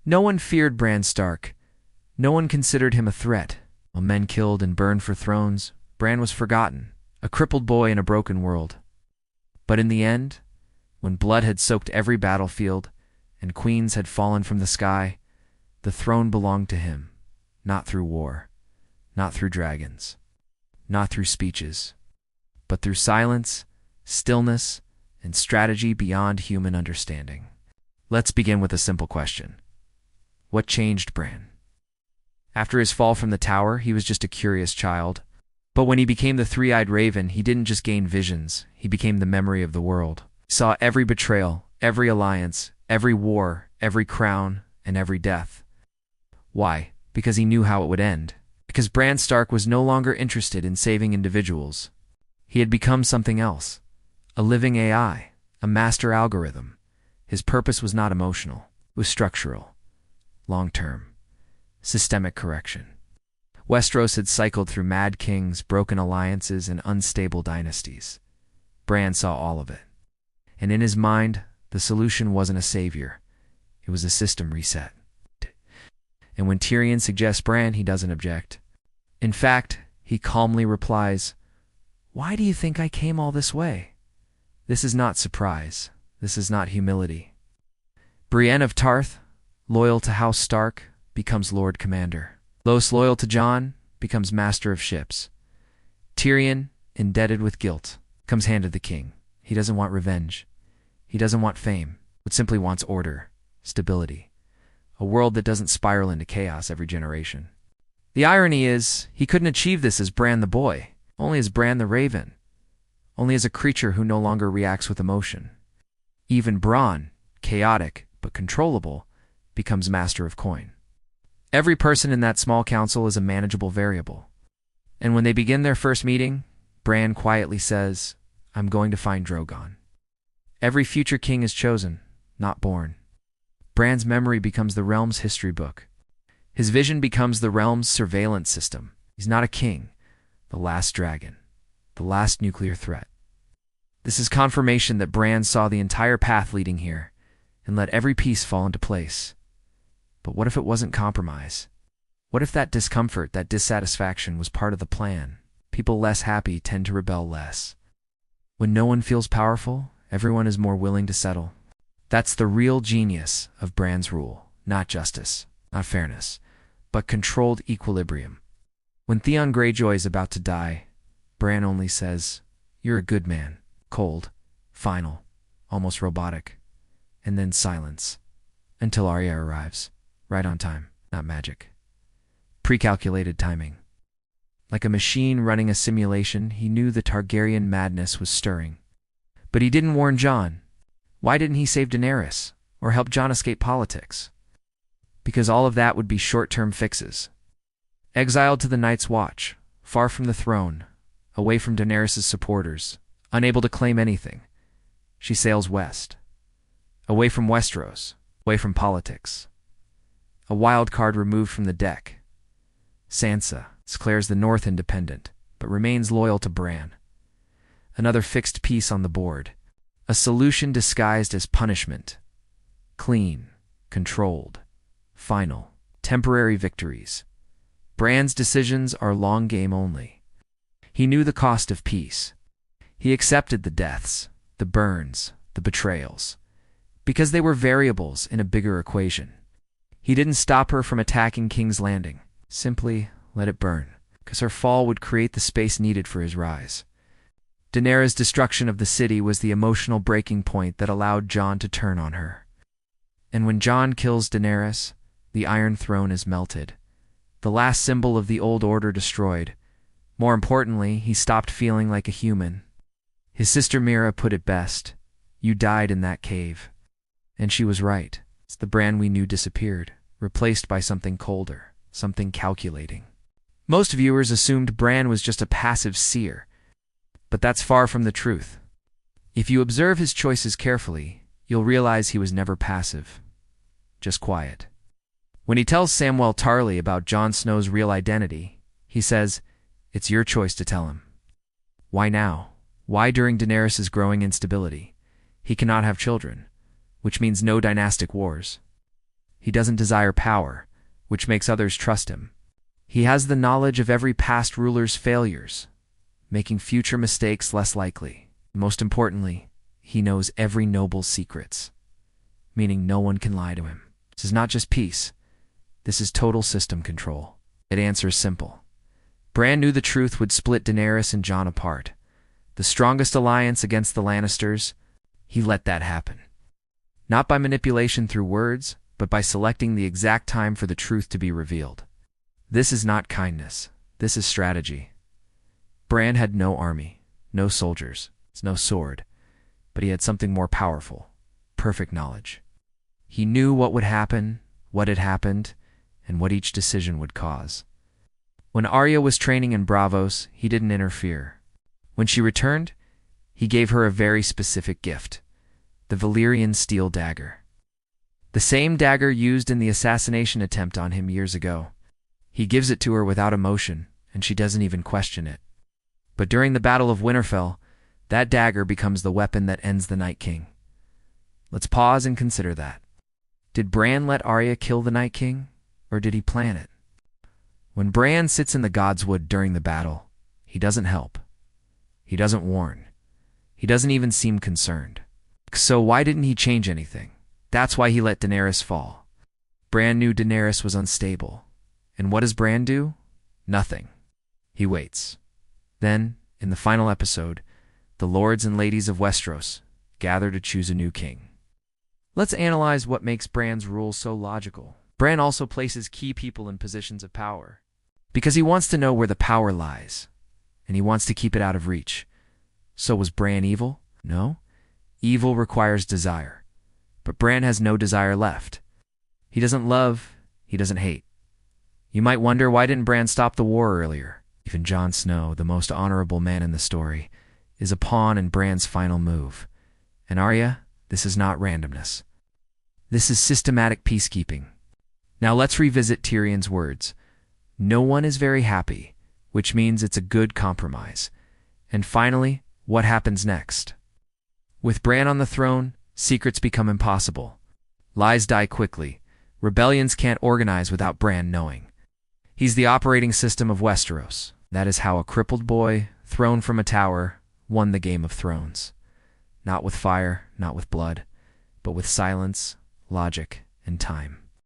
No one feared Bran Stark. No one considered him a threat. While men killed and burned for thrones, Bran was forgotten, a crippled boy in a broken world. But in the end, when blood had soaked every battlefield and queens had fallen from the sky, the throne belonged to him, not through war, not through dragons, not through speeches, but through silence, stillness, and strategy beyond human understanding. Let's begin with a simple question. What changed Bran? After his fall from the tower, he was just a curious child. But when he became the three-eyed raven, he didn't just gain visions, he became the memory of the world. He saw every betrayal, every alliance, every war, every crown, and every death. Why? Because he knew how it would end. Because Bran Stark was no longer interested in saving individuals. He had become something else. A living AI, a master algorithm. His purpose was not emotional, it was structural, long-term, systemic correction. Westeros had cycled through mad kings, broken alliances, and unstable dynasties. Bran saw all of it. And in his mind, the solution wasn't a savior. It was a system reset. And when Tyrion suggests Bran, he doesn't object. In fact, he calmly replies, "Why do you think I came all this way?" This is not surprise. This is not humility. Brienne of Tarth, loyal to House Stark, becomes Lord Commander. Los, loyal to Jon, becomes Master of Ships. Tyrion, indebted with guilt, comes hand of the king. He doesn't want revenge. He doesn't want fame, but simply wants order, stability, a world that doesn't spiral into chaos every generation. The irony is, he couldn't achieve this as Bran the boy, only as Bran the Raven, only as a creature who no longer reacts with emotion. Even Bronn, chaotic but controllable, becomes Master of Coin. Every person in that small council is a manageable variable. And when they begin their first meeting, Bran quietly says, "I'm going to find Drogon." Every future king is chosen, not born. Bran's memory becomes the realm's history book. His vision becomes the realm's surveillance system. He's not a king, the last dragon, the last nuclear threat. This is confirmation that Bran saw the entire path leading here and let every piece fall into place. But what if it wasn't compromise? What if that discomfort, that dissatisfaction was part of the plan? People less happy tend to rebel less. When no one feels powerful, everyone is more willing to settle. That's the real genius of Bran's rule. Not justice, not fairness, but controlled equilibrium. When Theon Greyjoy is about to die, Bran only says, "You're a good man." Cold, final, almost robotic. And then silence, until Arya arrives. Right on time, not magic. Pre-calculated timing. Like a machine running a simulation, he knew the Targaryen madness was stirring. But he didn't warn Jon. Why didn't he save Daenerys, or help Jon escape politics? Because all of that would be short-term fixes. Exiled to the Night's Watch, far from the throne, away from Daenerys' supporters, unable to claim anything, she sails west. Away from Westeros, away from politics. A wild card removed from the deck. Sansa declares the North independent, but remains loyal to Bran. Another fixed piece on the board. A solution disguised as punishment. Clean, controlled, final, temporary victories. Bran's decisions are long game only. He knew the cost of peace. He accepted the deaths, the burns, the betrayals, because they were variables in a bigger equation. He didn't stop her from attacking King's Landing, simply let it burn, because her fall would create the space needed for his rise. Daenerys' destruction of the city was the emotional breaking point that allowed Jon to turn on her. And when Jon kills Daenerys, the Iron Throne is melted, the last symbol of the old order destroyed. More importantly, he stopped feeling like a human. His sister Mira put it best, "You died in that cave." And she was right. It's the Bran we knew disappeared, replaced by something colder, something calculating. Most viewers assumed Bran was just a passive seer, but that's far from the truth. If you observe his choices carefully, you'll realize he was never passive, just quiet. When he tells Samwell Tarly about Jon Snow's real identity, he says, "It's your choice to tell him." Why now? Why during Daenerys' growing instability? He cannot have children, which means no dynastic wars. He doesn't desire power, which makes others trust him. He has the knowledge of every past ruler's failures, making future mistakes less likely. Most importantly, he knows every noble's secrets, meaning no one can lie to him. This is not just peace. This is total system control. The answer is simple. Bran knew the truth would split Daenerys and Jon apart. The strongest alliance against the Lannisters, he let that happen. Not by manipulation through words, but by selecting the exact time for the truth to be revealed. This is not kindness. This is strategy. Bran had no army, no soldiers, no sword, but he had something more powerful: perfect knowledge. He knew what would happen, what had happened, and what each decision would cause. When Arya was training in Braavos, he didn't interfere. When she returned, he gave her a very specific gift: the Valyrian steel dagger. The same dagger used in the assassination attempt on him years ago. He gives it to her without emotion, and she doesn't even question it. But during the Battle of Winterfell, that dagger becomes the weapon that ends the Night King. Let's pause and consider that. Did Bran let Arya kill the Night King, or did he plan it? When Bran sits in the Godswood during the battle, he doesn't help. He doesn't warn. He doesn't even seem concerned. So why didn't he change anything? That's why he let Daenerys fall. Bran knew Daenerys was unstable. And what does Bran do? Nothing. He waits. Then, in the final episode, the lords and ladies of Westeros gather to choose a new king. Let's analyze what makes Bran's rule so logical. Bran also places key people in positions of power, because he wants to know where the power lies, and he wants to keep it out of reach. So was Bran evil? No. Evil requires desire. But Bran has no desire left. He doesn't love, he doesn't hate. You might wonder, why didn't Bran stop the war earlier? Even Jon Snow, the most honorable man in the story, is a pawn in Bran's final move. And Arya, this is not randomness. This is systematic peacekeeping. Now let's revisit Tyrion's words. No one is very happy, which means it's a good compromise. And finally, what happens next? With Bran on the throne, secrets become impossible. Lies die quickly. Rebellions can't organize without Bran knowing. He's the operating system of Westeros. That is how a crippled boy, thrown from a tower, won the Game of Thrones. Not with fire, not with blood, but with silence, logic, and time.